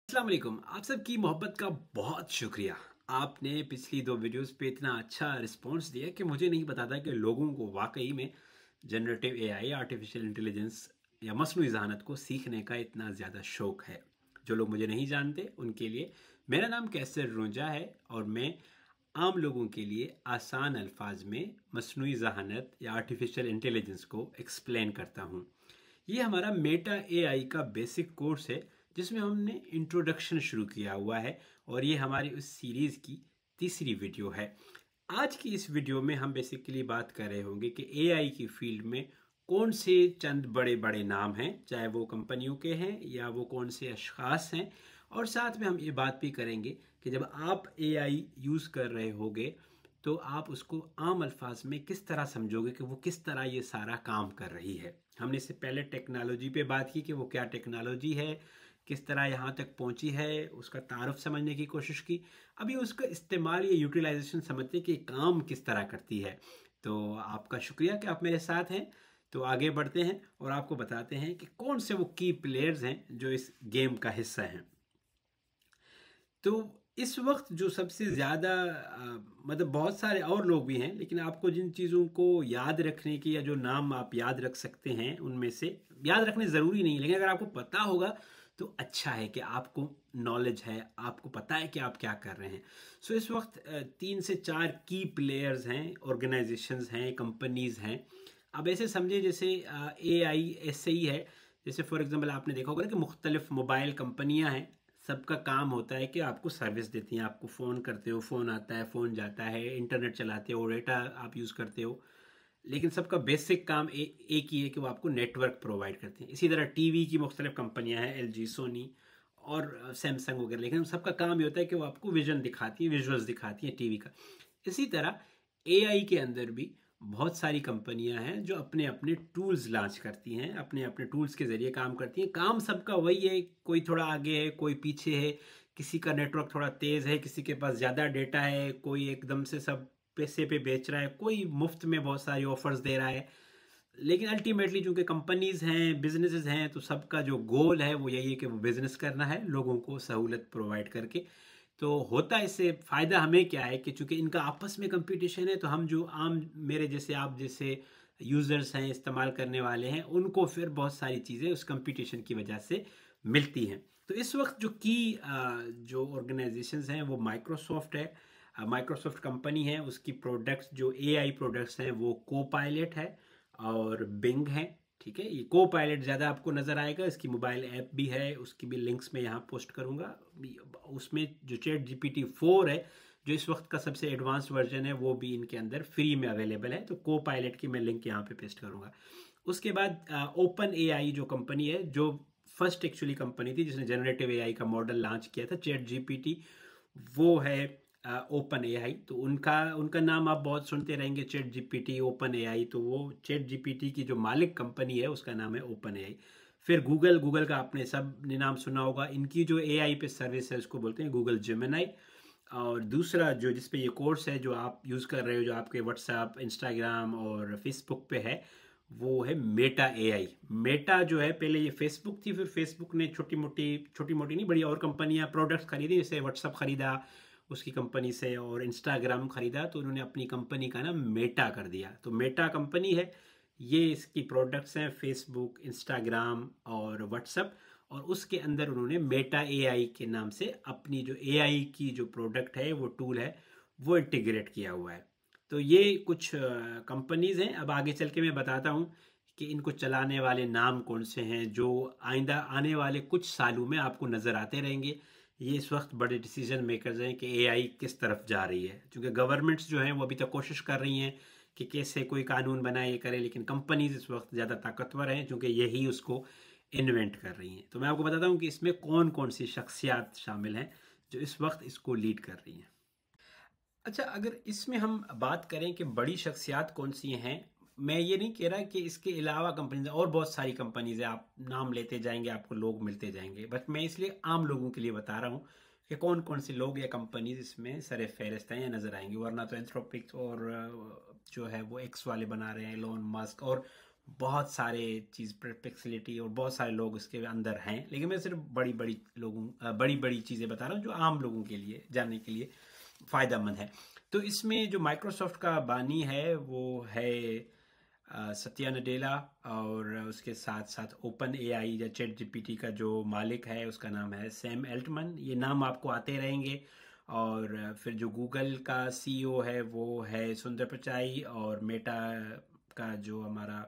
अस्सलाम वालेकुम। आप सबकी मोहब्बत का बहुत शुक्रिया। आपने पिछली 2 वीडियोस पे इतना अच्छा रिस्पॉन्स दिया कि मुझे नहीं पता था कि लोगों को वाक़ई में जनरेटिव एआई, आर्टिफ़िशियल इंटेलिजेंस या मस्नूई ज़हानत को सीखने का इतना ज़्यादा शौक़ है। जो लोग मुझे नहीं जानते उनके लिए मेरा नाम कैसर रोजा है और मैं आम लोगों के लिए आसान अल्फाज में मस्नूई ज़हानत या आर्टिफ़िशियल इंटेलिजेंस को एक्सप्लेन करता हूँ। ये हमारा मेटा एआई का बेसिक कोर्स है जिसमें हमने इंट्रोडक्शन शुरू किया हुआ है और ये हमारी उस सीरीज़ की तीसरी वीडियो है। आज की इस वीडियो में हम बेसिकली बात कर रहे होंगे कि एआई की फील्ड में कौन से चंद बड़े बड़े नाम हैं, चाहे वो कंपनियों के हैं या वो कौन से अशखास हैं। और साथ में हम ये बात भी करेंगे कि जब आप एआई यूज़ कर रहे होगे तो आप उसको आम अल्फाज में किस तरह समझोगे कि वो किस तरह ये सारा काम कर रही है। हमने इससे पहले टेक्नोलॉजी पे बात की कि वो क्या टेक्नोलॉजी है, किस तरह यहाँ तक पहुँची है, उसका तारुफ समझने की कोशिश की। अभी उसका इस्तेमाल या यूटिलाइजेशन समझते कि काम किस तरह करती है। तो आपका शुक्रिया कि आप मेरे साथ हैं। तो आगे बढ़ते हैं और आपको बताते हैं कि कौन से वो की प्लेयर्स हैं जो इस गेम का हिस्सा हैं। तो इस वक्त जो सबसे ज़्यादा मतलब बहुत सारे और लोग भी हैं, लेकिन आपको जिन चीज़ों को याद रखने की या जो नाम आप याद रख सकते हैं उनमें से याद रखने ज़रूरी नहीं, लेकिन अगर आपको पता होगा तो अच्छा है कि आपको नॉलेज है, आपको पता है कि आप क्या कर रहे हैं। सो इस वक्त 3 से 4 की प्लेयर्स हैं, ऑर्गेनाइजेशंस हैं, कंपनीज़ हैं। अब ऐसे समझे जैसे ए आई ऐसे ही है। जैसे फॉर एग्जांपल आपने देखा होगा कि मुख्तलिफ मोबाइल कंपनियां हैं, सबका काम होता है कि आपको सर्विस देती हैं। आपको फ़ोन करते हो, फ़ोन आता है, फ़ोन जाता है, इंटरनेट चलाते हो, डेटा आप यूज़ करते हो। लेकिन सबका बेसिक काम एक ही है कि वो आपको नेटवर्क प्रोवाइड करते हैं। इसी तरह टीवी की मुख्तलिफ कंपनियां हैं, एलजी, सोनी और सैमसंग वगैरह, लेकिन सबका काम ये होता है कि वो आपको विजन दिखाती है, विजुअल्स दिखाती हैं टीवी का। इसी तरह एआई के अंदर भी बहुत सारी कंपनियां हैं जो अपने अपने टूल्स लॉन्च करती हैं, अपने अपने टूल्स के ज़रिए काम करती हैं। काम सबका वही है, कोई थोड़ा आगे है, कोई पीछे है, किसी का नेटवर्क थोड़ा तेज़ है, किसी के पास ज़्यादा डेटा है, कोई एकदम से सब पैसे पे बेच रहा है, कोई मुफ्त में बहुत सारी ऑफर्स दे रहा है। लेकिन अल्टीमेटली चूंकि कंपनीज हैं, बिजनेसेस हैं, तो सबका जो गोल है वो यही है कि वो बिजनेस करना है, लोगों को सहूलत प्रोवाइड करके। तो होता इससे फ़ायदा हमें क्या है कि चूंकि इनका आपस में कंपटीशन है, तो हम जो आम मेरे जैसे आप जैसे यूज़र्स हैं, इस्तेमाल करने वाले हैं, उनको फिर बहुत सारी चीज़ें उस कंपटीशन की वजह से मिलती हैं। तो इस वक्त जो जो ऑर्गेनाइजेशंस हैं वो माइक्रोसॉफ्ट है। माइक्रोसॉफ्ट कंपनी है, उसकी प्रोडक्ट्स जो एआई प्रोडक्ट्स हैं वो को पायलट है और बिंग है। ठीक है, ये को पायलट ज़्यादा आपको नज़र आएगा। इसकी मोबाइल ऐप भी है, उसकी भी लिंक्स मैं यहाँ पोस्ट करूँगा। उसमें जो चैट जीपीटी 4 है, जो इस वक्त का सबसे एडवांस वर्जन है, वो भी इनके अंदर फ्री में अवेलेबल है। तो को पायलट की मैं लिंक यहाँ पे पेस्ट करूँगा। उसके बाद ओपन एआई जो कंपनी है, जो फर्स्ट एक्चुअली कंपनी थी जिसने जनरेटिव एआई का मॉडल लॉन्च किया था, चैट जीपीटी, वो है ओपन एआई। तो उनका उनका नाम आप बहुत सुनते रहेंगे, चैट जीपीटी, ओपन एआई। तो वो चैट जीपीटी की जो मालिक कंपनी है उसका नाम है ओपन एआई। फिर गूगल, गूगल का आपने सब ने नाम सुना होगा। इनकी जो एआई पे सर्विस है उसको बोलते हैं गूगल जेमिनाई। और दूसरा जो जिस पे ये कोर्स है जो आप यूज़ कर रहे हो, जो आपके व्हाट्सएप, इंस्टाग्राम और फेसबुक पे है, वो है मेटा एआई। मेटा जो है, पहले ये फेसबुक थी, फिर फेसबुक ने छोटी मोटी नहीं, बड़ी और कंपनियां प्रोडक्ट्स खरीदी, जैसे व्हाट्सएप खरीदा उसकी कंपनी से और इंस्टाग्राम खरीदा, तो उन्होंने अपनी कंपनी का नाम मेटा कर दिया। तो मेटा कंपनी है, ये इसकी प्रोडक्ट्स हैं फेसबुक, इंस्टाग्राम और व्हाट्सएप। और उसके अंदर उन्होंने मेटा एआई के नाम से अपनी जो एआई की जो प्रोडक्ट है, वो टूल है, वो इंटीग्रेट किया हुआ है। तो ये कुछ कंपनीज हैं। अब आगे चल के मैं बताता हूँ कि इनको चलाने वाले नाम कौन से हैं, जो आइंदा आने वाले कुछ सालों में आपको नज़र आते रहेंगे। ये इस वक्त बड़े डिसीजन मेकर्स हैं कि एआई किस तरफ जा रही है, क्योंकि गवर्नमेंट्स जो हैं वो अभी तक कोशिश कर रही हैं कि कैसे कोई कानून बनाए, ये करे, लेकिन कंपनीज इस वक्त ज़्यादा ताकतवर हैं क्योंकि यही उसको इन्वेंट कर रही हैं। तो मैं आपको बताता हूँ कि इसमें कौन कौन सी शख्सियात शामिल हैं जो इस वक्त इसको लीड कर रही हैं। अच्छा, अगर इसमें हम बात करें कि बड़ी शख्सियात कौन सी हैं, मैं ये नहीं कह रहा कि इसके अलावा कंपनीज और बहुत सारी कंपनीज है, आप नाम लेते जाएंगे आपको लोग मिलते जाएंगे, बट मैं इसलिए आम लोगों के लिए बता रहा हूँ कि कौन कौन से लोग या कंपनीज इसमें सर फहरिस्त हैं या नज़र आएंगे। वरना तो एंथ्रोपिक और जो है वो एक्स वाले बना रहे हैं, एलोन मस्क, और बहुत सारे चीज़ परप्लेक्सिटी और बहुत सारे लोग इसके अंदर हैं, लेकिन मैं सिर्फ बड़ी बड़ी चीज़ें बता रहा हूँ जो आम लोगों के लिए जानने के लिए फ़ायदेमंद है। तो इसमें जो माइक्रोसॉफ्ट का बानी है वो है सत्या नडेला, और उसके साथ साथ ओपन एआई या चैट जीपीटी का जो मालिक है उसका नाम है सैम एल्टमन। ये नाम आपको आते रहेंगे। और फिर जो गूगल का सीईओ है वो है सुंदर पिचाई, और मेटा का जो हमारा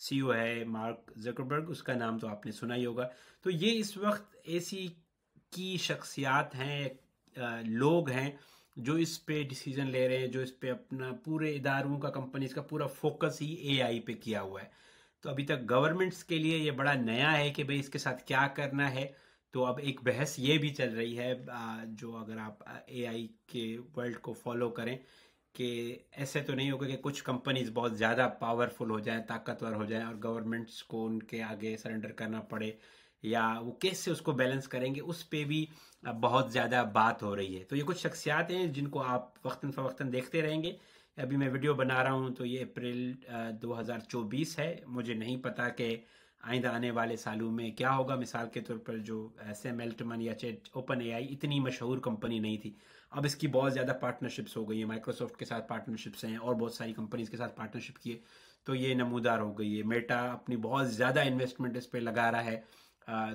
सीईओ है मार्क जकरबर्ग, उसका नाम तो आपने सुना ही होगा। तो ये इस वक्त ऐसी की शख्सियात हैं, लोग हैं जो इस पे डिसीजन ले रहे हैं, जो इस पे अपना पूरे इदारों का, कंपनीज का पूरा फोकस ही एआई पे किया हुआ है। तो अभी तक गवर्नमेंट्स के लिए ये बड़ा नया है कि भाई इसके साथ क्या करना है। तो अब एक बहस ये भी चल रही है, जो अगर आप एआई के वर्ल्ड को फॉलो करें, कि ऐसे तो नहीं होगा कि कुछ कंपनीज बहुत ज़्यादा पावरफुल हो जाएं, ताकतवर हो जाएं और गवर्नमेंट्स को उनके आगे सरेंडर करना पड़े, या वो कैसे उसको बैलेंस करेंगे, उस पे भी बहुत ज़्यादा बात हो रही है। तो ये कुछ शख्सियात हैं जिनको आप वक्तन फ़वक्तन देखते रहेंगे। अभी मैं वीडियो बना रहा हूँ तो ये अप्रैल 2024 है। मुझे नहीं पता कि आइंदा आने वाले सालों में क्या होगा। मिसाल के तौर पर जो सैम एल्टमन या चैट ओपन एआई इतनी मशहूर कंपनी नहीं थी, अब इसकी बहुत ज़्यादा पार्टनरशिप्स हो गई हैं। माइक्रोसॉफ्ट के साथ पार्टनरशिप्स हैं और बहुत सारी कंपनीज के साथ पार्टनरशिप किए, तो ये नमूदार हो गई है। मेटा अपनी बहुत ज़्यादा इन्वेस्टमेंट इस पर लगा रहा है।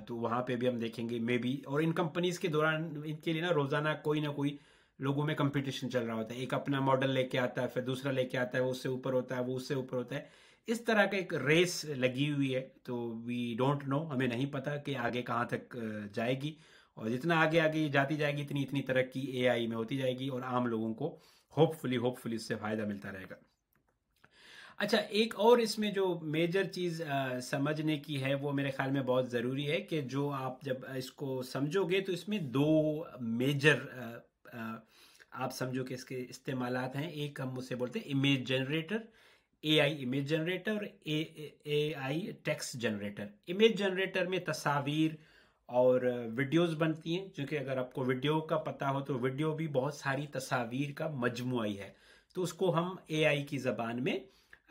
तो वहाँ पे भी हम देखेंगे मे बी। और इन कंपनीज के दौरान इनके लिए ना रोज़ाना कोई ना कोई लोगों में कंपटीशन चल रहा होता है। एक अपना मॉडल लेके आता है, फिर दूसरा लेके आता है, वो उससे ऊपर होता है, वो उससे ऊपर होता है। इस तरह का एक रेस लगी हुई है। तो वी डोंट नो, हमें नहीं पता कि आगे कहाँ तक जाएगी। और जितना आगे आगे जाती जाएगी इतनी इतनी तरक्की एआई में होती जाएगी, और आम लोगों को होपफुली इससे फ़ायदा मिलता रहेगा। अच्छा, एक और इसमें जो मेजर चीज़ समझने की है वो मेरे ख्याल में बहुत ज़रूरी है, कि जो आप जब इसको समझोगे तो इसमें दो मेजर आप समझो कि इसके इस्तेमालात हैं। एक हम उसे बोलते हैं image generator, AI image generator, और AI text generator. Image generator में तस्वीर और वीडियोस बनती हैं, क्योंकि अगर आपको वीडियो का पता हो तो वीडियो भी बहुत सारी तस्वीर का मजमुआ ही है। तो उसको हम एआई की ज़बान में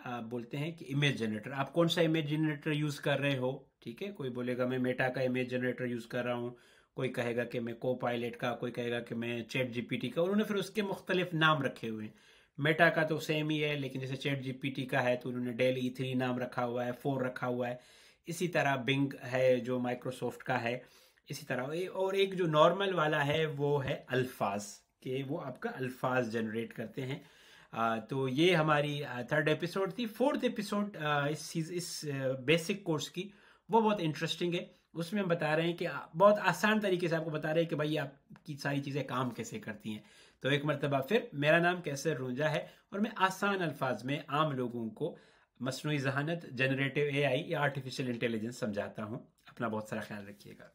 बोलते हैं कि इमेज जनरेटर। आप कौन सा इमेज जनरेटर यूज़ कर रहे हो, ठीक है। कोई बोलेगा मैं मेटा का इमेज जनरेटर यूज़ कर रहा हूँ, कोई कहेगा कि मैं को पायलट का, कोई कहेगा कि मैं चैट जीपीटी का। उन्होंने फिर उसके मुख्तलिफ नाम रखे हुए हैं। मेटा का तो सेम ही है, लेकिन जैसे चैट जीपीटी का है तो उन्होंने डेल E3 नाम रखा हुआ है, 4 रखा हुआ है। इसी तरह बिंग है जो माइक्रोसॉफ्ट का है। इसी तरह और एक जो नॉर्मल वाला है वो है अल्फाज, के वो आपका अल्फाज जनरेट करते हैं। तो ये हमारी थर्ड एपिसोड थी। फोर्थ एपिसोड इस बेसिक कोर्स की, वो बहुत इंटरेस्टिंग है। उसमें हम बता रहे हैं कि बहुत आसान तरीके से आपको बता रहे हैं कि भाई आपकी सारी चीज़ें काम कैसे करती हैं। तो एक मरतबा फिर, मेरा नाम कैसर रूंजा है और मैं आसान अल्फाज में आम लोगों को मसनूई जहानत, जनरेटिव एआई या आर्टिफिशियल इंटेलिजेंस समझाता हूँ। अपना बहुत सारा ख्याल रखिएगा।